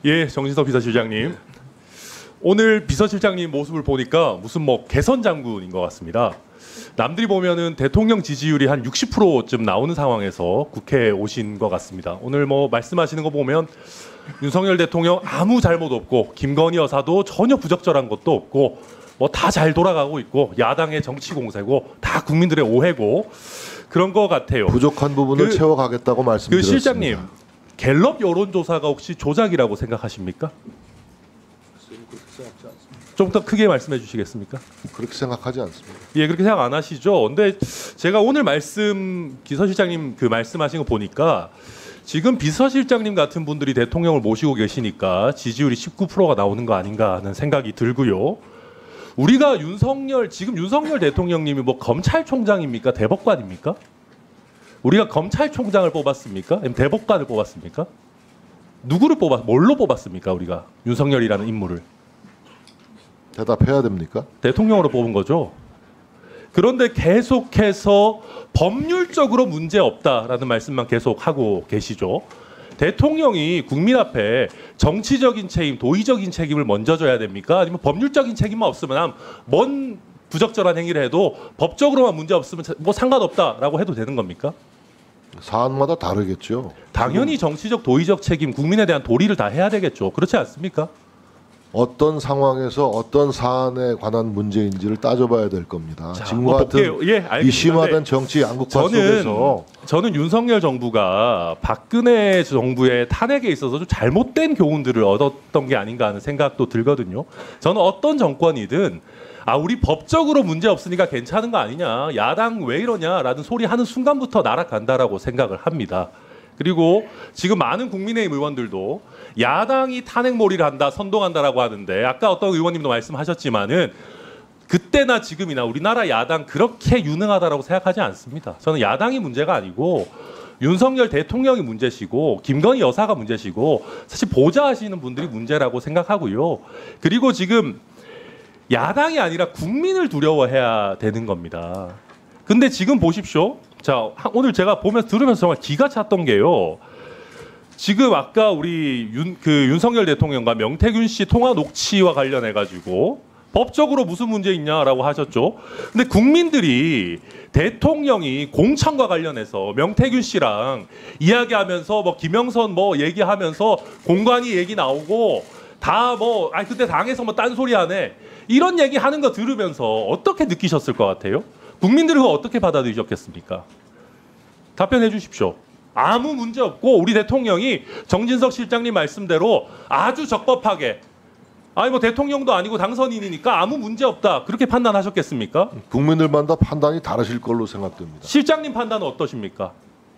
예, 정진석 비서실장님. 오늘 비서실장님 모습을 보니까 무슨 뭐 개선 장군인 것 같습니다. 남들이 보면은 대통령 지지율이 한 60%쯤 나오는 상황에서 국회에 오신 것 같습니다. 오늘 뭐 말씀하시는 거 보면 윤석열 대통령 아무 잘못 없고 김건희 여사도 전혀 부적절한 것도 없고 뭐 다 잘 돌아가고 있고 야당의 정치 공세고 다 국민들의 오해고 그런 것 같아요. 부족한 부분을 채워가겠다고 말씀드렸습니다. 실장님, 갤럽 여론조사가 혹시 조작이라고 생각하십니까? 좀 더 크게 말씀해 주시겠습니까? 그렇게 생각하지 않습니다. 예, 그렇게 생각 안 하시죠? 근데 제가 오늘 비서실장님 그 말씀하신 거 보니까 지금 비서실장님 같은 분들이 대통령을 모시고 계시니까 지지율이 19%가 나오는 거 아닌가 하는 생각이 들고요. 우리가 지금 윤석열 대통령님이 뭐 검찰총장입니까? 대법관입니까? 우리가 검찰총장을 뽑았습니까? 아니면 대법관을 뽑았습니까? 뭘로 뽑았습니까? 우리가 윤석열이라는 인물을 대답해야 됩니까? 대통령으로 뽑은 거죠. 그런데 계속해서 법률적으로 문제 없다라는 말씀만 계속 하고 계시죠. 대통령이 국민 앞에 정치적인 책임, 도의적인 책임을 먼저 져야 됩니까? 아니면 법률적인 책임만 없으면 뭔 부적절한 행위를 해도 법적으로만 문제 없으면 뭐 상관없다라고 해도 되는 겁니까? 사안마다 다르겠죠. 당연히 정치적, 도의적 책임, 국민에 대한 도리를 다 해야 되겠죠. 그렇지 않습니까? 어떤 상황에서 어떤 사안에 관한 문제인지를 따져봐야 될 겁니다. 자, 지금과 같은 예, 이 심화된 정치 양극화 속에서 저는 윤석열 정부가 박근혜 정부의 탄핵에 있어서 좀 잘못된 교훈들을 얻었던 게 아닌가 하는 생각도 들거든요. 저는 어떤 정권이든 우리 법적으로 문제 없으니까 괜찮은 거 아니냐, 야당 왜 이러냐라는 소리 하는 순간부터 날아간다라고 생각을 합니다. 그리고 지금 많은 국민의힘 의원들도 야당이 탄핵몰이를 한다, 선동한다라고 하는데 아까 어떤 의원님도 말씀하셨지만은 그때나 지금이나 우리나라 야당 그렇게 유능하다라고 생각하지 않습니다. 저는 야당이 문제가 아니고 윤석열 대통령이 문제시고 김건희 여사가 문제시고 사실 보좌하시는 분들이 문제라고 생각하고요. 그리고 지금 야당이 아니라 국민을 두려워해야 되는 겁니다. 근데 지금 보십시오. 자, 오늘 제가 들으면서 정말 기가 찼던 게요. 지금 아까 우리 윤석열 대통령과 명태균 씨 통화 녹취와 관련해 가지고 법적으로 무슨 문제 있냐라고 하셨죠. 근데 국민들이 대통령이 공천과 관련해서 명태균 씨랑 이야기하면서 뭐 김영선 뭐 얘기하면서 공관위 얘기 나오고 다 그때 당에서 뭐 딴소리 하네. 이런 얘기 하는 거 들으면서 어떻게 느끼셨을 것 같아요? 국민들은 어떻게 받아들이셨겠습니까? 답변해 주십시오. 아무 문제 없고 우리 대통령이 정진석 실장님 말씀대로 아주 적법하게 뭐 대통령도 아니고 당선인이니까 아무 문제 없다 그렇게 판단하셨겠습니까? 국민들마다 판단이 다르실 걸로 생각됩니다. 실장님 판단은 어떠십니까?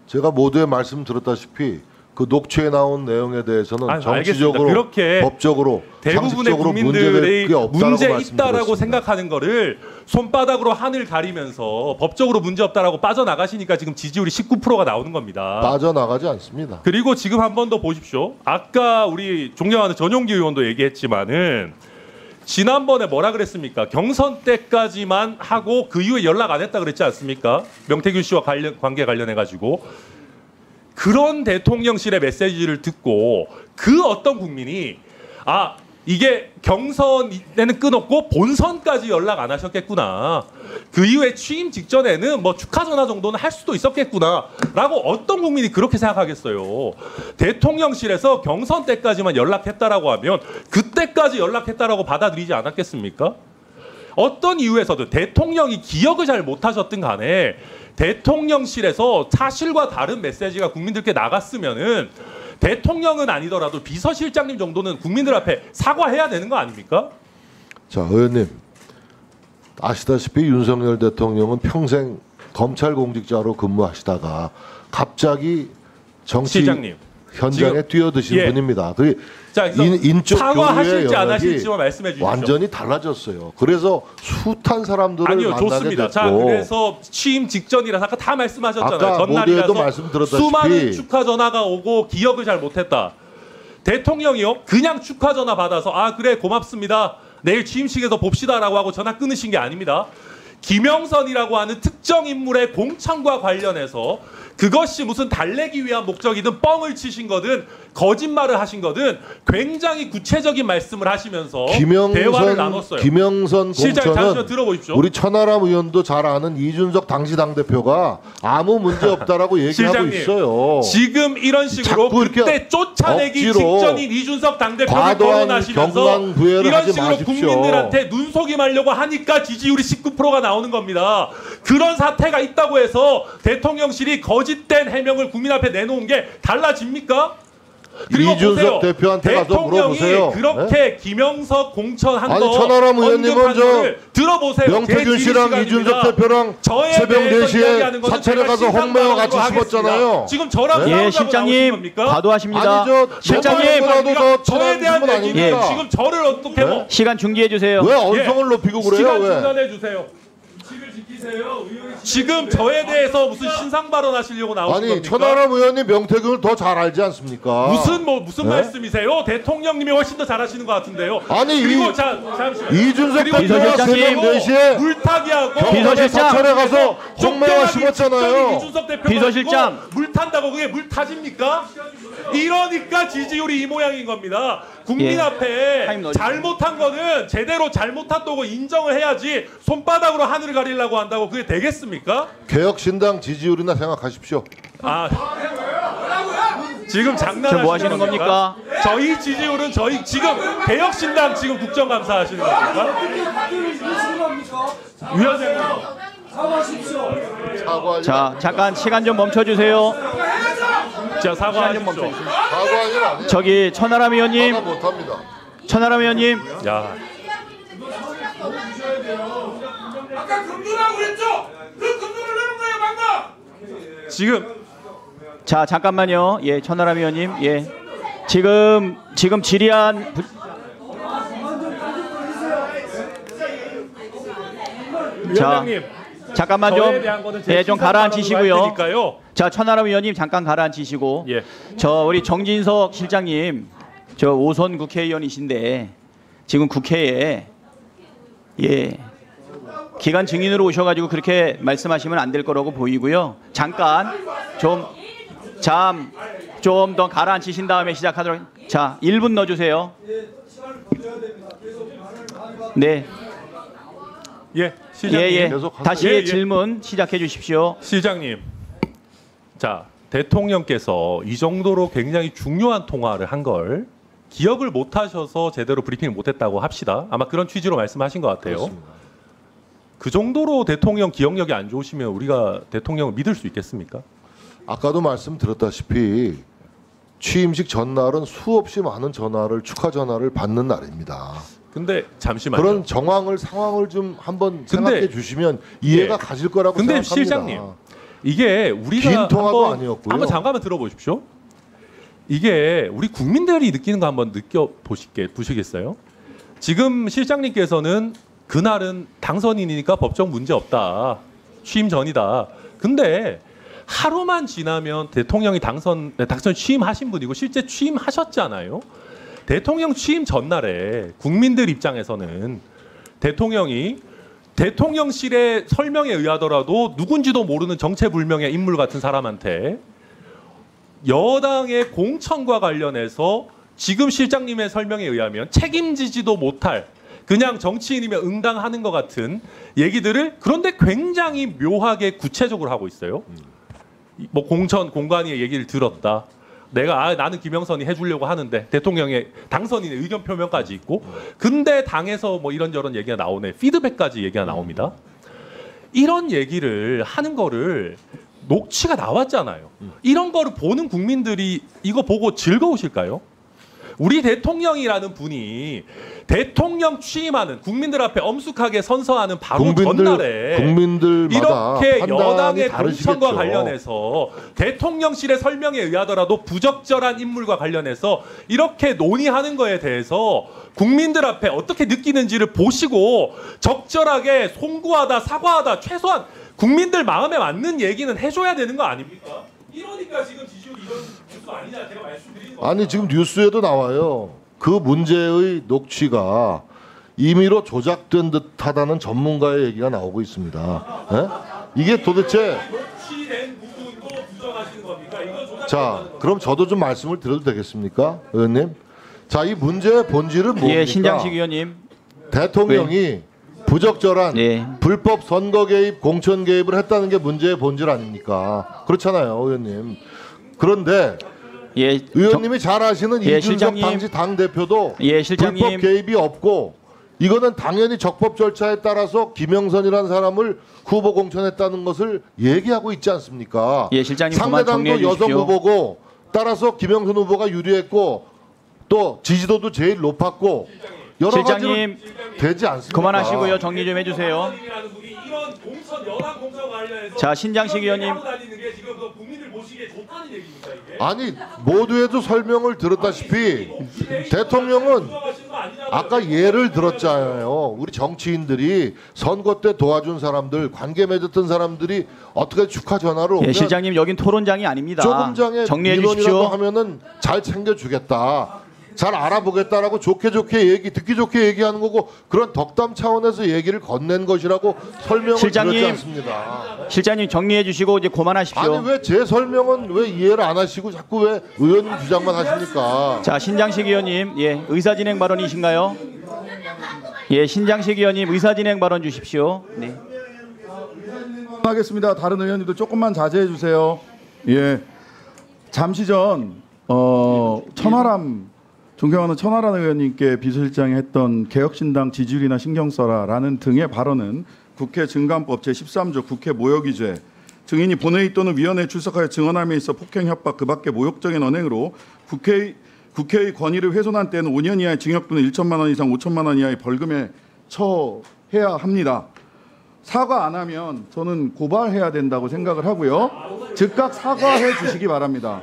제가 모두의 말씀 들었다시피 그 녹취에 나온 내용에 대해서는 정치적으로, 그렇게 법적으로, 대부분의 국민들의 문제 있다라고 생각하는 거를 손바닥으로 하늘 가리면서 법적으로 문제 없다라고 빠져나가시니까 지금 지지율이 19%가 나오는 겁니다. 빠져나가지 않습니다. 그리고 지금 한 번 더 보십시오. 아까 우리 존경하는 전용기 의원도 얘기했지만은 지난번에 뭐라 그랬습니까? 경선 때까지만 하고 그 이후에 연락 안 했다 그랬지 않습니까? 명태균 씨와 관계 관련해 가지고. 그런 대통령실의 메시지를 듣고 그 어떤 국민이 이게 경선에는 끊었고 본선까지 연락 안 하셨겠구나. 그 이후에 취임 직전에는 뭐 축하 전화 정도는 할 수도 있었겠구나 라고 어떤 국민이 그렇게 생각하겠어요. 대통령실에서 경선 때까지만 연락했다라고 하면 그때까지 연락했다라고 받아들이지 않았겠습니까? 어떤 이유에서든 대통령이 기억을 잘 못하셨든 간에 대통령실에서 사실과 다른 메시지가 국민들께 나갔으면은 대통령은 아니더라도 비서실장님 정도는 국민들 앞에 사과해야 되는 거 아닙니까? 자, 의원님 아시다시피 윤석열 대통령은 평생 검찰 공직자로 근무하시다가 갑자기 정치 실장님, 현장에 뛰어드신 분입니다. 그 인적 사과하실지 안 하실지만 말씀해 주십시오. 완전히 달라졌어요. 그래서 숱한 사람들을 만나게 좋습니다. 됐고. 자, 그래서 취임 직전이라서 아까 다 말씀하셨잖아요. 아까 전날이라서 말씀드렸다시피 수많은 축하 전화가 오고 기억을 잘 못했다. 대통령이요 그냥 축하 전화 받아서 그래 고맙습니다. 내일 취임식에서 봅시다라고 하고 전화 끊으신 게 아닙니다. 김영선이라고 하는 특정 인물의 공천과 관련해서 그것이 무슨 달래기 위한 목적이든 뻥을 치신 거든 거짓말을 하신 거든 굉장히 구체적인 말씀을 하시면서 대화를 나눴어요. 김영선 실장님 잠시만 공천은 들어보십시오. 우리 천하람 의원도 잘 아는 이준석 당시 당대표가 아무 문제 없다라고 얘기하고 실장님, 있어요. 지금 이런 식으로 자꾸 이렇게 그때 쫓아내기 억지로 직전인 이준석 당대표를 과도한 거론하시면서 경강부회를 이런 하지 식으로 마십시오. 국민들한테 눈속임하려고 하니까 지지율이 19%가 나오는 겁니다. 그런 사태가 있다고 해서 대통령실이 거짓된 해명을 국민 앞에 내놓은 게 달라집니까? 그리고 이준석 보세요. 대표한테 가서 대통령이 물어보세요. 그렇게 네? 김영석 공천한 아니, 거 천하람 의원님은 언급한 저 거를 들어보세요. 명태균 제 씨랑 지휘 이준석 시간입니다. 대표랑 저에 새벽 대해서 4시에 이야기하는 거는 사찰에 제가 가서 홍매와 같이 하겠습니다. 씹었잖아요. 지금 저랑 네? 싸우자고 예, 실장님 나오신 겁니까? 과도하십니다. 아니 저 실장님 너무나도 더 저에 대한 친한 분은 얘기는 아닙니까? 지금 저를 어떻게 뭐 시간 중지해 주세요. 왜 언성을 높이고 그래요? 시간 왜? 중단해 주세요. 지금 저에 대해서 무슨 신상 발언하시려고 나오신 아니 겁니까? 천하람 의원님 명태균을 더 잘 알지 않습니까? 무슨 네? 말씀이세요? 대통령님이 훨씬 더 잘하시는 것 같은데요. 아니 그리고 잠시만. 이준석 그리고 대표가 새벽 비서실장님. 4시에 물타기하고 비서실장. 사찰에 가서 홍매화 쫓겨나기 심었잖아요. 직전인 이준석 대표가 비서실장. 있고 물 탄다고 그게 물 타집니까? 이러니까 지지율이 이 모양인 겁니다. 국민 예. 앞에 타임 넣어주세요. 잘못한 거는 제대로 잘못했다고 인정을 해야지 손바닥으로 하늘을 가리려고 한다고 그게 되겠습니까? 개혁신당 지지율이나 생각하십시오. 아 지금 장난하시는 지금 뭐 하시는 겁니까? 저희 지지율은 저희 지금 개혁신당 지금 국정감사 하시는 겁니까? 위원장님 사과 자, 잠깐 시간 좀 멈춰 주세요. 자 사과하십시오. 사과는 아니에요. 저기 천하람 의원님, 사과 못합니다. 천하람 의원님. 야 아까 금주라고 그랬죠? 그 금주를 내는 거예요 방금. 지금 자, 잠깐만요. 예, 천하람 의원님. 예. 지금 질의한 위원장님 잠깐만 저에 대한 거는 좀 제 예, 좀 신상 가라앉히시고요. 발언으로 할 테니까요. 자, 천하람 의원님 잠깐 가라앉히시고. 예. 저 우리 정진석 실장님 저 5선 국회의원이신데 지금 국회에 예 기간 증인으로 오셔가지고 그렇게 말씀하시면 안 될 거라고 보이고요. 잠깐 좀 더 가라앉히신 다음에 시작하도록. 자, 1분 넣어주세요. 네, 예, 시장님. 예. 계속 하세요. 다시 예, 예. 질문 시작해 주십시오. 시장님. 자, 대통령께서 이 정도로 굉장히 중요한 통화를 한 걸 기억을 못 하셔서 제대로 브리핑을 못 했다고 합시다. 아마 그런 취지로 말씀하신 것 같아요. 그렇습니다. 그 정도로 대통령 기억력이 안 좋으시면 우리가 대통령을 믿을 수 있겠습니까? 아까도 말씀드렸다시피 취임식 전날은 수없이 많은 전화를 축하 전화를 받는 날입니다. 근데 잠시만요. 그런 상황을 좀 한번 생각해 주시면 이해가 예. 가실 거라고 근데 생각합니다. 실장님, 이게 우리가 긴 통화도 아니었고요. 한번 잠깐만 들어보십시오. 이게 우리 국민들이 느끼는 거 한번 보시겠어요? 지금 실장님께서는 그날은 당선인이니까 법적 문제 없다. 취임 전이다. 근데 하루만 지나면 대통령이 당선 취임하신 분이고 실제 취임하셨잖아요. 대통령 취임 전날에 국민들 입장에서는 대통령이 대통령실의 설명에 의하더라도 누군지도 모르는 정체불명의 인물 같은 사람한테 여당의 공천과 관련해서 지금 실장님의 설명에 의하면 책임지지도 못할 그냥 정치인이면 응당하는 것 같은 얘기들을 그런데 굉장히 묘하게 구체적으로 하고 있어요. 뭐 공관위의 얘기를 들었다. 나는 김영선이 해주려고 하는데 대통령의 당선인의 의견 표명까지 있고 근데 당에서 뭐 이런저런 얘기가 나오네. 피드백까지 얘기가 나옵니다. 이런 얘기를 하는 거를 녹취가 나왔잖아요. 이런 거를 보는 국민들이 이거 보고 즐거우실까요? 우리 대통령이라는 분이 대통령 취임하는 국민들 앞에 엄숙하게 선서하는 바로 전날에 국민들마다 이렇게 판단이 여당의 다르시겠죠. 공천과 관련해서 대통령실의 설명에 의하더라도 부적절한 인물과 관련해서 이렇게 논의하는 거에 대해서 국민들 앞에 어떻게 느끼는지를 보시고 적절하게 송구하다 사과하다 최소한 국민들 마음에 맞는 얘기는 해줘야 되는 거 아닙니까? 이러니까 지금 지지율이 이런 뉴스 아니냐 제가 말씀드린 거. 아니 지금 뉴스에도 나와요. 그 문제의 녹취가 임의로 조작된 듯하다는 전문가의 얘기가 나오고 있습니다. 예? 이게 도대체 녹취된 부분도 부정하시는 겁니까? 이건 조작. 자, 그럼 저도 좀 말씀을 드려도 되겠습니까, 의원님? 자, 이 문제의 본질은 뭡니까? 예, 신장식 의원님. 대통령이 부적절한 예. 불법 선거 개입, 공천 개입을 했다는 게 문제의 본질 아닙니까? 그렇잖아요, 의원님. 그런데 예, 의원님이 잘 아시는 예, 이준석 실장님. 당시 당 대표도 예, 실장님. 불법 개입이 없고 이거는 당연히 적법 절차에 따라서 김영선이라는 사람을 후보 공천했다는 것을 얘기하고 있지 않습니까? 예, 실장님 그만 정리해 상대당도 여성 주십시오. 후보고 따라서 김영선 후보가 유리했고 또 지지도도 제일 높았고 여러 실장님, 가지로 되지 않습니까? 그만하시고요. 정리 좀 해주세요. 이라는 분이 이런 공천 여당 공천 관련해서 자, 신장식 의원님. 하고 다니는 게 지금 그 국민들 보시기에 좋다는 얘기입니까 이게? 아니 모두에도 설명을 들었다시피 대통령은 부정하시는 거 아니냐고요. 아까 예를 들었잖아요. 우리 정치인들이 선거 때 도와준 사람들, 관계 맺었던 사람들이 어떻게 축하 전화를 오면 예, 실장님 여긴 토론장이 아닙니다. 조금 전에 정리해 민원이라도 주십시오. 하면은 잘 챙겨주겠다. 잘 알아보겠다라고 좋게 듣기 좋게 얘기하는 거고 그런 덕담 차원에서 얘기를 건넨 것이라고 설명을 실장님. 드렸지 않습니다. 실장님 정리해 주시고 이제 그만하십시오. 아니 왜 제 설명은 왜 이해를 안 하시고 자꾸 왜 의원님 주장만 하십니까? 자, 신장식 의원님, 예, 의사진행 발언이신가요? 예, 신장식 의원님 의사진행 발언 주십시오. 네. 하겠습니다. 다른 의원님도 조금만 자제해 주세요. 예, 잠시 전 존경하는 천하람 의원님께 비서실장이 했던 개혁신당 지지율이나 신경 써라라는 등의 발언은 국회 증감법 제13조 국회 모욕위죄, 증인이 본회의 또는 위원회에 출석하여 증언함에 있어 폭행, 협박, 그밖에 모욕적인 언행으로 국회의 권위를 훼손한 때는 5년 이하의 징역 또는 1천만 원 이상 5천만 원 이하의 벌금에 처해야 합니다. 사과 안 하면 저는 고발해야 된다고 생각을 하고요. 즉각 사과해 주시기 바랍니다.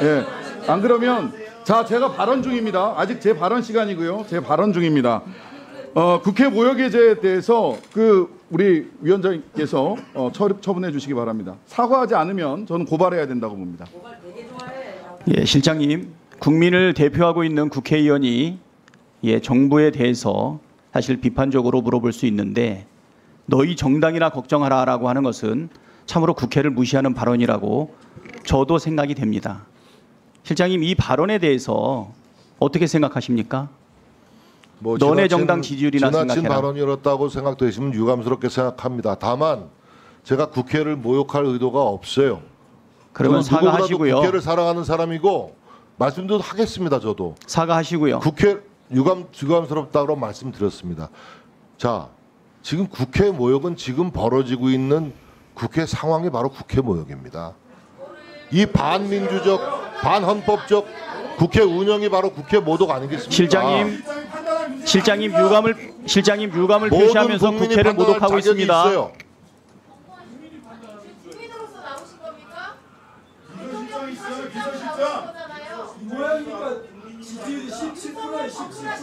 예, 안 그러면 자, 제가 발언 중입니다. 아직 제 발언 시간이고요. 제 발언 중입니다. 국회 모욕죄에 대해서 우리 위원장님께서 처분해 주시기 바랍니다. 사과하지 않으면 저는 고발해야 된다고 봅니다. 예, 실장님, 국민을 대표하고 있는 국회의원이 예, 정부에 대해서 사실 비판적으로 물어볼 수 있는데 너희 정당이나 걱정하라라고 하는 것은 참으로 국회를 무시하는 발언이라고 저도 생각이 됩니다. 실장님, 이 발언에 대해서 어떻게 생각하십니까? 뭐 너네 정당 지지율이나 지나친 생각해라. 발언이었다고 생각되시면 유감스럽게 생각합니다. 다만 제가 국회를 모욕할 의도가 없어요. 그러면 저는 누구보다도 사과하시고요. 국회를 사랑하는 사람이고 말씀도 하겠습니다. 저도 사과하시고요. 국회 유감스럽다고 말씀드렸습니다. 자, 지금 국회 모욕은 지금 벌어지고 있는 국회 상황이 바로 국회 모욕입니다. 이 반민주적, 반헌법적 국회 운영이 바로 국회 모독 아니겠습니까? 실장님 유감을 모든 표시하면서 국민이 국회를 판단할 모독하고 자격이 있습니다. 있어요. 국민으로서 나오신 겁니까? 비서실장. 이 모양이니까 지지율이 17%에 17%.